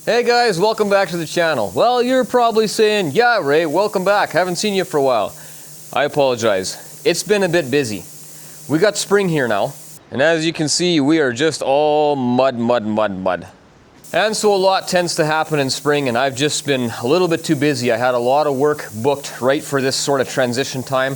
Hey guys, welcome back to the channel. Well, you're probably saying, yeah Ray, welcome back, haven't seen you for a while. I apologize. It's been a bit busy. We got spring here now, and as you can see, we are just all mud. And so a lot tends to happen in spring, and I've just been a little bit too busy. I had a lot of work booked right for this sort of transition time.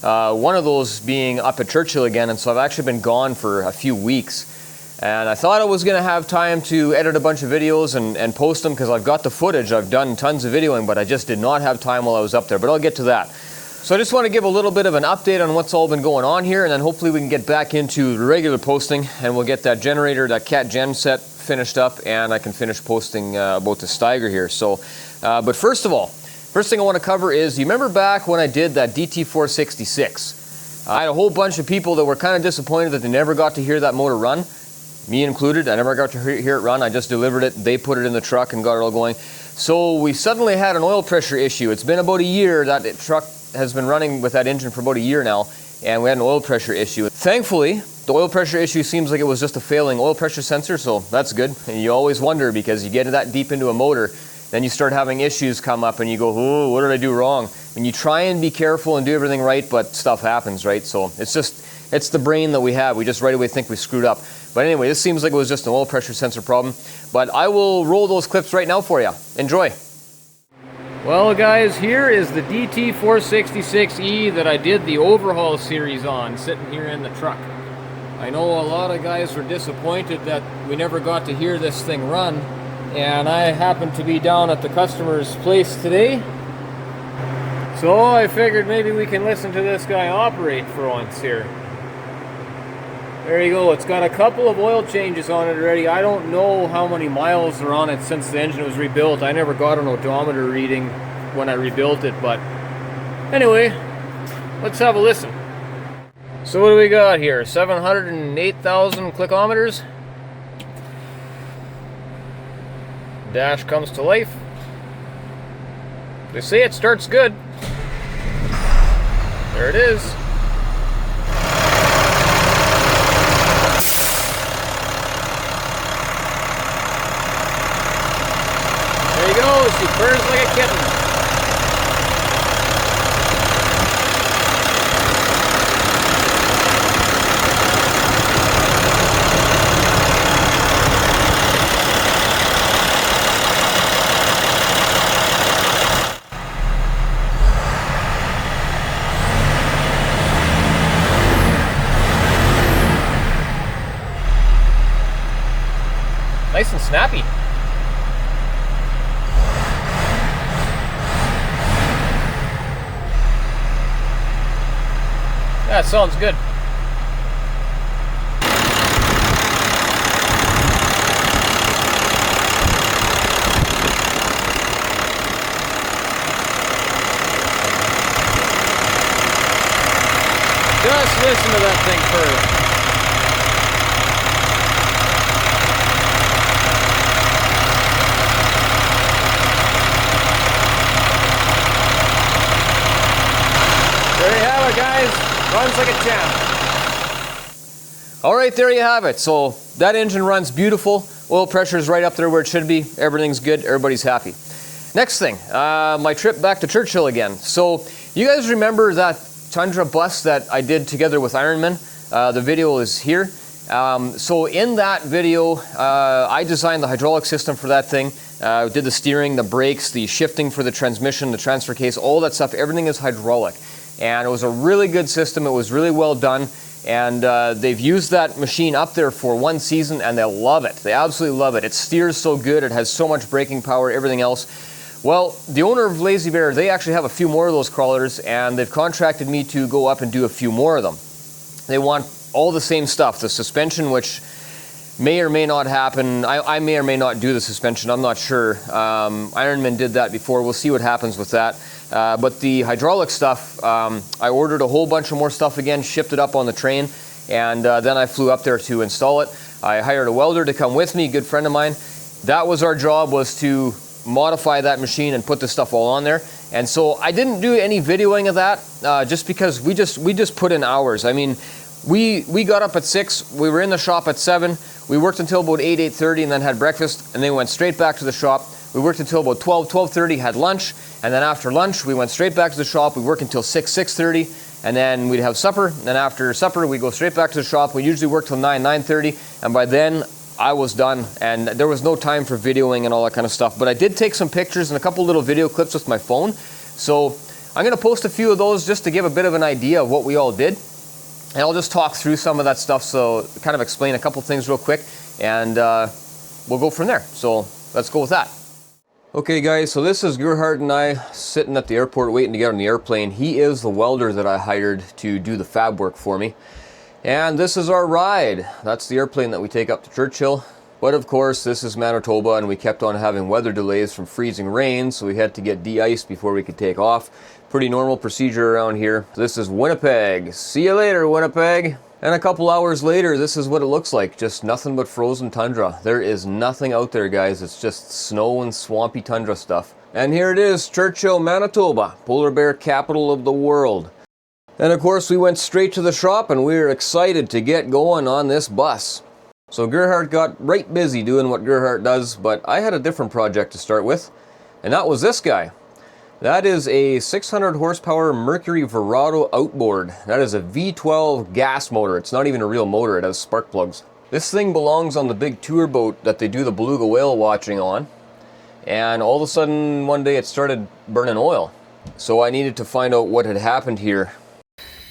One of those being up at Churchill again, and so I've actually been gone for a few weeks. And I thought I was going to have time to edit a bunch of videos and post them because I've got the footage. I've done tons of videoing, but I just did not have time while I was up there. But I'll get to that. So I just want to give a little bit of an update on what's all been going on here, and then hopefully we can get back into regular posting, and we'll get that generator, that cat gen set finished up, and I can finish posting about the Steiger here. So, but first of all, first thing I want to cover is, you remember back when I did that DT466? I had a whole bunch of people that were kind of disappointed that they never got to hear that motor run. Me included. I never got to hear it run. I just delivered it. They put it in the truck and got it all going. So we suddenly had an oil pressure issue. It's been about a year. That truck has been running with that engine for about a year now, and we had an oil pressure issue. Thankfully, the oil pressure issue seems like it was just a failing oil pressure sensor, so that's good. And you always wonder, because you get that deep into a motor, then you start having issues come up and you go, oh, what did I do wrong? And you try and be careful and do everything right, but stuff happens, right? So it's the brain that we have. We just right away think we screwed up. But anyway, this seems like it was just an oil pressure sensor problem. But I will roll those clips right now for you. Enjoy. Well guys, here is the DT466E that I did the overhaul series on, sitting here in the truck. I know a lot of guys were disappointed that we never got to hear this thing run, and I happened to be down at the customer's place today, so I figured maybe we can listen to this guy operate for once here. There you go. It's got a couple of oil changes on it already. I don't know how many miles are on it since the engine was rebuilt. I never got an odometer reading when I rebuilt it, but anyway, let's have a listen. So what do we got here? 708,000 clickometers. Dash comes to life. They say it starts good. There it is. There you go, she purrs like a kitten. Nice and snappy. That sounds good. Just listen to that thing purr. There you have it, guys. Runs like a champ. All right, there you have it. So that engine runs beautiful. Oil pressure is right up there where it should be. Everything's good. Everybody's happy. Next thing, my trip back to Churchill again. So you guys remember that Tundra Bus that I did together with Ironman? The video is here. So in that video, I designed the hydraulic system for that thing. Did the steering, the brakes, the shifting for the transmission, the transfer case, all that stuff. Everything is hydraulic. And it was a really good system. It was really well done. And they've used that machine up there for one season, and they love it. They absolutely love it. It steers so good. It has so much braking power, everything else. Well, the owner of Lazy Bear, they actually have a few more of those crawlers, and they've contracted me to go up and do a few more of them. They want all the same stuff. The suspension, which may or may not happen. I may or may not do the suspension. I'm not sure. Ironman did that before. We'll see what happens with that. But the hydraulic stuff, I ordered a whole bunch of more stuff again, shipped it up on the train, and then I flew up there to install it. I hired a welder to come with me, a good friend of mine. That was our job, was to modify that machine and put the stuff all on there. And so I didn't do any videoing of that, just because we just put in hours. I mean, we got up at 6, we were in the shop at 7, we worked until about 8:30 and then had breakfast, and then went straight back to the shop. We worked until about 12:30, had lunch, and then after lunch we went straight back to the shop. We worked until 6:30, and then we'd have supper, and then after supper we go straight back to the shop. We usually work till 9:30, and by then I was done, and there was no time for videoing and all that kind of stuff. But I did take some pictures and a couple little video clips with my phone, so I'm going to post a few of those just to give a bit of an idea of what we all did. And I'll just talk through some of that stuff, so kind of explain a couple things real quick, and we'll go from there. So let's go with that. Okay guys, so this is Gerhard and I sitting at the airport waiting to get on the airplane. He is the welder that I hired to do the fab work for me. And this is our ride. That's the airplane that we take up to Churchill. But of course, this is Manitoba, and we kept on having weather delays from freezing rain, so we had to get de-iced before we could take off. Pretty normal procedure around here. This is Winnipeg. See you later, Winnipeg. And a couple hours later, this is what it looks like. Just nothing but frozen tundra. There is nothing out there, guys. It's just snow and swampy tundra stuff. And here it is, Churchill, Manitoba, polar bear capital of the world. And of course, we went straight to the shop, and we were excited to get going on this bus. So Gerhard got right busy doing what Gerhard does, but I had a different project to start with, and that was this guy. That is a 600 horsepower Mercury Verado outboard. That is a V12 gas motor. It's not even a real motor, it has spark plugs. This thing belongs on the big tour boat that they do the beluga whale watching on, and all of a sudden one day it started burning oil. So I needed to find out what had happened here.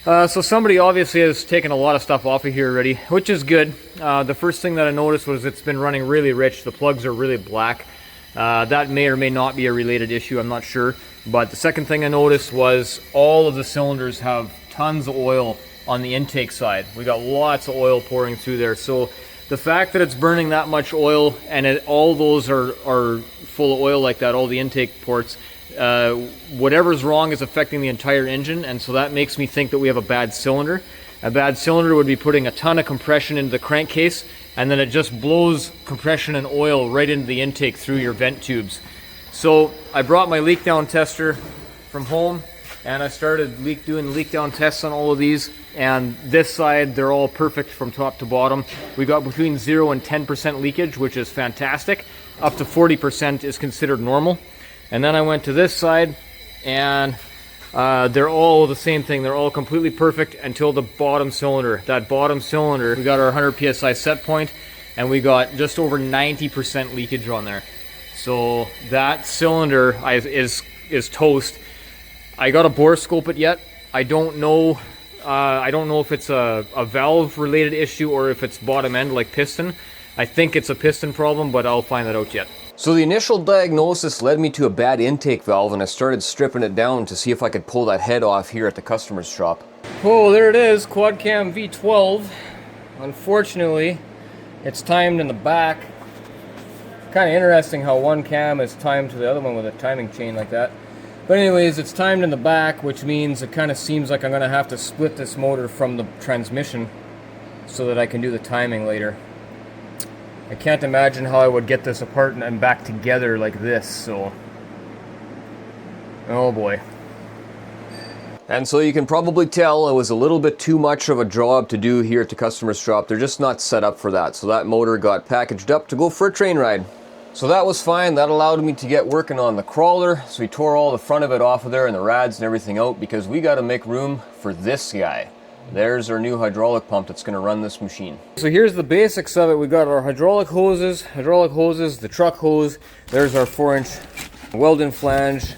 So somebody obviously has taken a lot of stuff off of here already, which is good. The first thing that I noticed was it's been running really rich. The plugs are really black. That may or may not be a related issue, I'm not sure. But the second thing I noticed was all of the cylinders have tons of oil on the intake side. We got lots of oil pouring through there. So the fact that it's burning that much oil, and all those are full of oil like that, all the intake ports, whatever's wrong is affecting the entire engine, and so that makes me think that we have a bad cylinder. A bad cylinder would be putting a ton of compression into the crankcase, and then it just blows compression and oil right into the intake through your vent tubes. So I brought my leak down tester from home, and I started doing leak down tests on all of these, and this side they're all perfect from top to bottom. We got between 0 and 10% leakage, which is fantastic. Up to 40% is considered normal. And then I went to this side, and they're all the same thing. They're all completely perfect until the bottom cylinder. That bottom cylinder, we got our 100 psi set point, and we got just over 90% leakage on there. So that cylinder is toast. I got to bore scope it yet. I don't know if it's a valve related issue or if it's bottom end like piston. I think it's a piston problem, but I'll find that out yet. So the initial diagnosis led me to a bad intake valve, and I started stripping it down to see if I could pull that head off here at the customer's shop. Oh, there it is, quad cam V12. Unfortunately, it's timed in the back. Kind of interesting how one cam is timed to the other one with a timing chain like that. But anyways, it's timed in the back, which means it kind of seems like I'm going to have to split this motor from the transmission so that I can do the timing later. I can't imagine how I would get this apart and back together like this, so... oh boy. And so you can probably tell it was a little bit too much of a job to do here at the customer's shop. They're just not set up for that. So that motor got packaged up to go for a train ride. So that was fine. That allowed me to get working on the crawler. So we tore all the front of it off of there and the rads and everything out, because we got to make room for this guy. There's our new hydraulic pump that's going to run this machine. So here's the basics of it. We got our hydraulic hoses, the truck hose. There's our 4-inch weld-in flange,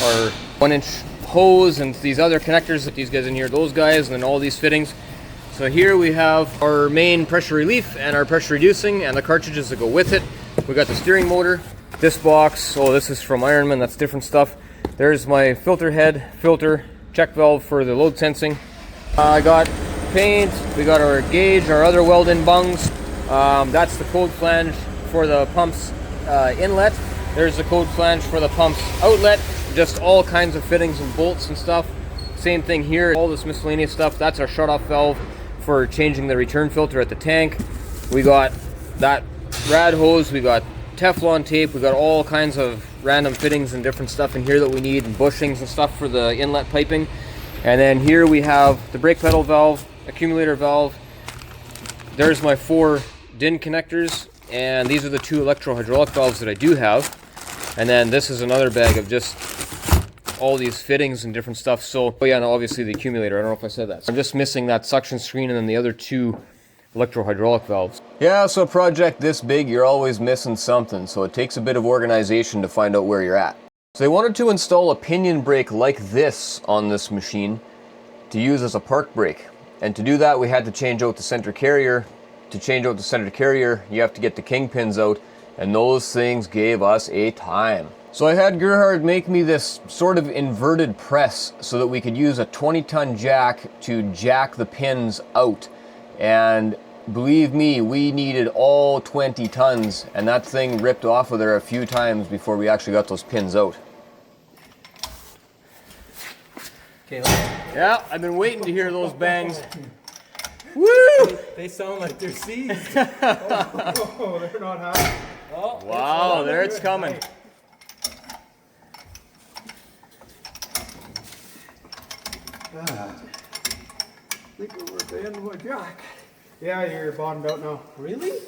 our 1-inch hose, and these other connectors that these guys in here, those guys, and then all these fittings. So here we have our main pressure relief and our pressure reducing and the cartridges that go with it. We got the steering motor, this box. Oh, this is from Ironman, that's different stuff. There's my filter head, filter, check valve for the load sensing. I got paint, we got our gauge, our other weld-in bungs. That's the code flange for the pump's inlet. There's the code flange for the pump's outlet. Just all kinds of fittings and bolts and stuff. Same thing here, all this miscellaneous stuff. That's our shut-off valve for changing the return filter at the tank. We got that rad hose, we got Teflon tape, we got all kinds of random fittings and different stuff in here that we need, and bushings and stuff for the inlet piping. And then here we have the brake pedal valve, accumulator valve. There's my 4 DIN connectors, and these are the 2 electro-hydraulic valves that I do have. And then this is another bag of just all these fittings and different stuff. So, oh yeah, and obviously the accumulator. I don't know if I said that. So I'm just missing that suction screen and then the other 2 electro-hydraulic valves. Yeah, so a project this big, you're always missing something. So it takes a bit of organization to find out where you're at. So they wanted to install a pinion brake like this on this machine to use as a park brake. And to do that, we had to change out the center carrier. To change out the center carrier, you have to get the kingpins out, and those things gave us a time. So I had Gerhard make me this sort of inverted press so that we could use a 20-ton jack to jack the pins out. And believe me, we needed all 20 tons, and that thing ripped off of there a few times before we actually got those pins out. Okay, yeah, I've been waiting to hear those bangs. Woo! They sound like they're seized. Oh, they're not high. Oh, wow, there it's coming. I think we're at the end of my jack. Yeah, you're bottomed out now. Really?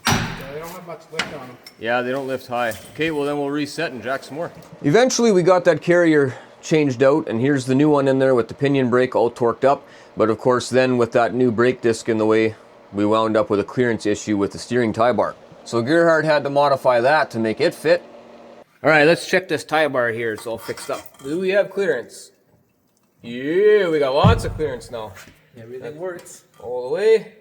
Yeah, they don't have much lift on them. Yeah, they don't lift high. Okay, well then we'll reset and jack some more. Eventually we got that carrier changed out, and here's the new one in there with the pinion brake all torqued up. But of course then with that new brake disc in the way, we wound up with a clearance issue with the steering tie bar. So Gerhard had to modify that to make it fit. Alright, let's check this tie bar here. It's all fixed up. Do we have clearance? Yeah, we got lots of clearance now. Everything works. All the way.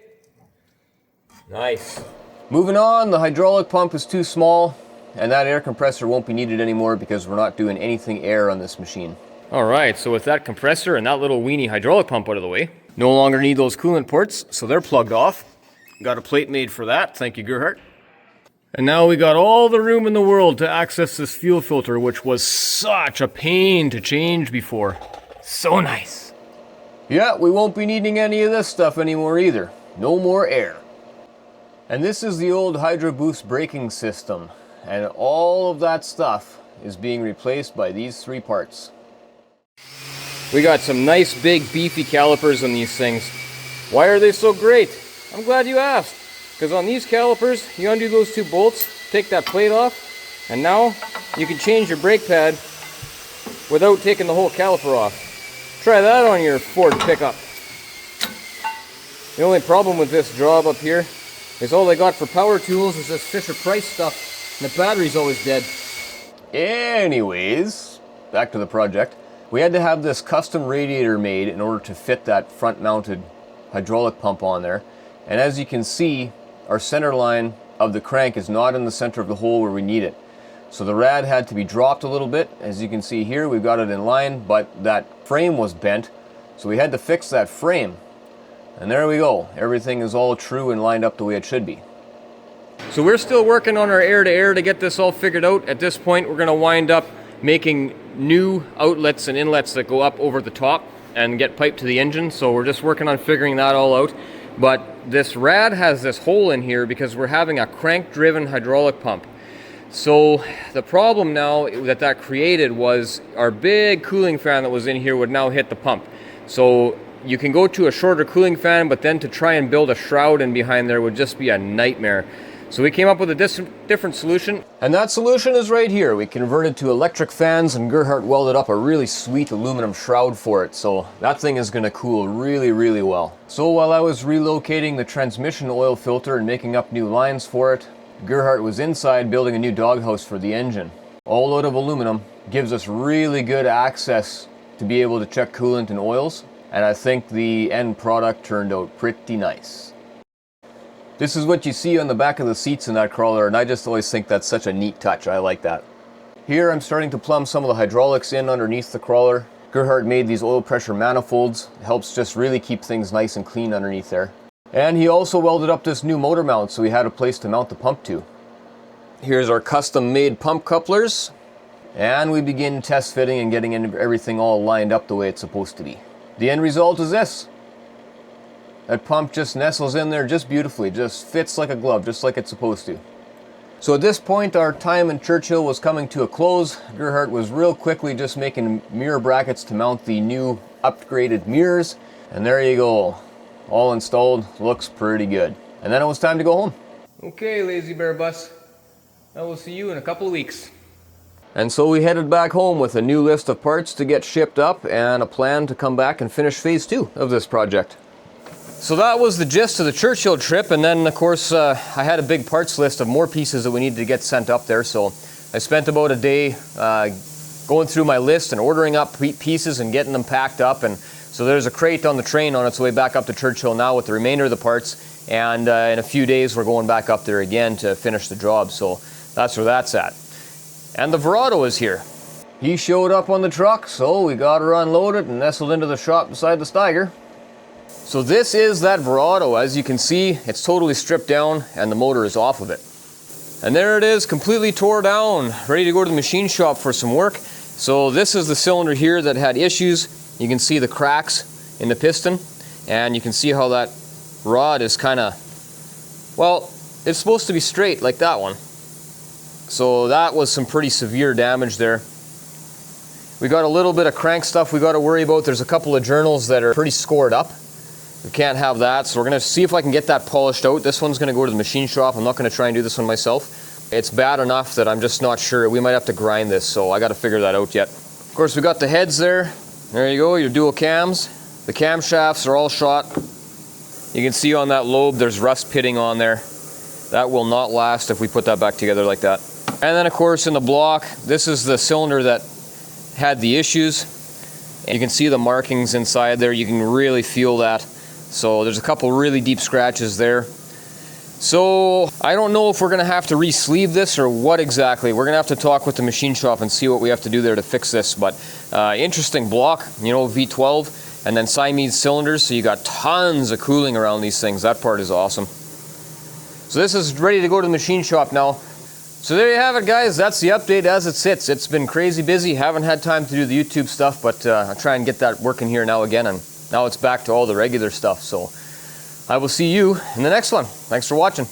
Nice. Moving on, the hydraulic pump is too small, and that air compressor won't be needed anymore because we're not doing anything air on this machine. Alright, so with that compressor and that little weenie hydraulic pump out of the way, no longer need those coolant ports, so they're plugged off. Got a plate made for that, thank you Gerhard. And now we got all the room in the world to access this fuel filter, which was such a pain to change before. So nice. Yeah, we won't be needing any of this stuff anymore either. No more air. And this is the old Hydro Boost braking system, and all of that stuff is being replaced by these 3 parts. We got some nice big beefy calipers on these things. Why are they so great? I'm glad you asked. Because on these calipers, you undo those 2 bolts, take that plate off, and now you can change your brake pad without taking the whole caliper off. Try that on your Ford pickup. The only problem with this job up here is all they got for power tools is this Fisher-Price stuff, and the battery's always dead. Anyways, back to the project. We had to have this custom radiator made in order to fit that front-mounted hydraulic pump on there. And as you can see, our center line of the crank is not in the center of the hole where we need it. So the rad had to be dropped a little bit. As you can see here, we've got it in line, but that frame was bent. So we had to fix that frame. And there we go. Everything is all true and lined up the way it should be. So we're still working on our air-to-air to get this all figured out. At this point, we're going to wind up making new outlets and inlets that go up over the top and get piped to the engine. So we're just working on figuring that all out. But this rad has this hole in here because we're having a crank-driven hydraulic pump. So the problem now that created was our big cooling fan that was in here would now hit the pump. So you can go to a shorter cooling fan, but then to try and build a shroud in behind there would just be a nightmare. So we came up with a different solution. And that solution is right here. We converted to electric fans, and Gerhard welded up a really sweet aluminum shroud for it. So that thing is going to cool really, really well. So while I was relocating the transmission oil filter and making up new lines for it, Gerhard was inside building a new doghouse for the engine. All out of aluminum, gives us really good access to be able to check coolant and oils. And I think the end product turned out pretty nice. This is what you see on the back of the seats in that crawler, and I just always think that's such a neat touch. I like that. Here I'm starting to plumb some of the hydraulics in underneath the crawler. Gerhard made these oil pressure manifolds. It helps just really keep things nice and clean underneath there. And he also welded up this new motor mount, so we had a place to mount the pump to. Here's our custom made pump couplers. And we begin test fitting and getting everything all lined up the way it's supposed to be. The end result is this. That pump just nestles in there just beautifully, just fits like a glove, just like it's supposed to. So at this point, our time in Churchill was coming to a close. Gerhard was real quickly just making mirror brackets to mount the new upgraded mirrors. And there you go. all installed, looks pretty good. And then it was time to go home. Okay, Lazy Bear Bus, I will see you in a couple of weeks. And so we headed back home with a new list of parts to get shipped up and a plan to come back and finish phase 2 of this project. So that was the gist of the Churchill trip, and then of course I had a big parts list of more pieces that we needed to get sent up there, so I spent about a day going through my list and ordering up pieces and getting them packed up. And so there's a crate on the train on its way back up to Churchill now with the remainder of the parts, and in a few days we're going back up there again to finish the job, so that's where that's at. And the Verado is here. He showed up on the truck, so we got her unloaded and nestled into the shop beside the Steiger. So this is that Verado. As you can see, it's totally stripped down and the motor is off of it. And there it is, completely tore down, ready to go to the machine shop for some work. So this is the cylinder here that had issues. You can see the cracks in the piston, and you can see how that rod is kind of, well, it's supposed to be straight like that one. So that was some pretty severe damage there. We got a little bit of crank stuff we got to worry about. There's a couple of journals that are pretty scored up. We can't have that, so we're going to see if I can get that polished out. This one's going to go to the machine shop. I'm not going to try and do this one myself. It's bad enough that I'm just not sure. We might have to grind this, so I got to figure that out yet. Of course, we got the heads there. There you go, your dual cams. The camshafts are all shot. You can see on that lobe there's rust pitting on there. That will not last if we put that back together like that. And then of course in the block, this is the cylinder that had the issues. And you can see the markings inside there. You can really feel that. So there's a couple really deep scratches there. So I don't know if we're going to have to re-sleeve this or what exactly. We're going to have to talk with the machine shop and see what we have to do there to fix this. But interesting block, you know, V12, and then Siamese cylinders, so you got tons of cooling around these things. That part is awesome. So this is ready to go to the machine shop now. So there you have it, guys. That's the update as it sits. It's been crazy busy. Haven't had time to do the YouTube stuff, but I'll try and get that working here now again. And now it's back to all the regular stuff. So I will see you in the next one. Thanks for watching.